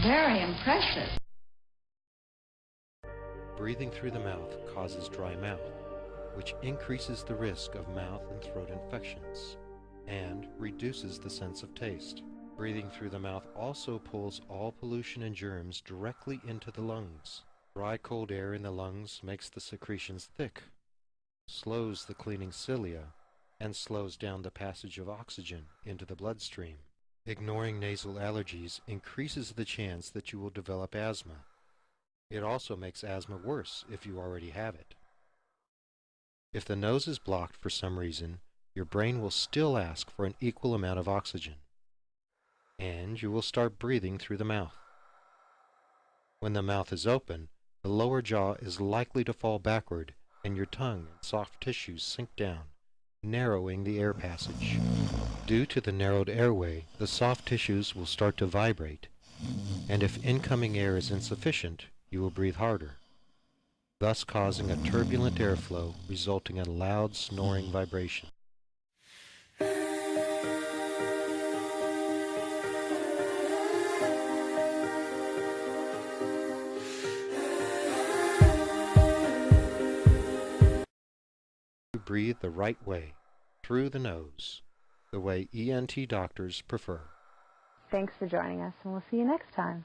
Very impressive. Breathing through the mouth causes dry mouth, which increases the risk of mouth and throat infections and reduces the sense of taste. Breathing through the mouth also pulls all pollution and germs directly into the lungs. Dry, cold air in the lungs makes the secretions thick, slows the cleaning cilia, and slows down the passage of oxygen into the bloodstream. Ignoring nasal allergies increases the chance that you will develop asthma. It also makes asthma worse if you already have it. If the nose is blocked for some reason, your brain will still ask for an equal amount of oxygen, and you will start breathing through the mouth. When the mouth is open, the lower jaw is likely to fall backward, and your tongue and soft tissues sink down, narrowing the air passage. Due to the narrowed airway, the soft tissues will start to vibrate, and if incoming air is insufficient, you will breathe harder, thus causing a turbulent airflow resulting in loud snoring vibration. Breathe the right way, through the nose, the way ENT doctors prefer. Thanks for joining us, and we'll see you next time.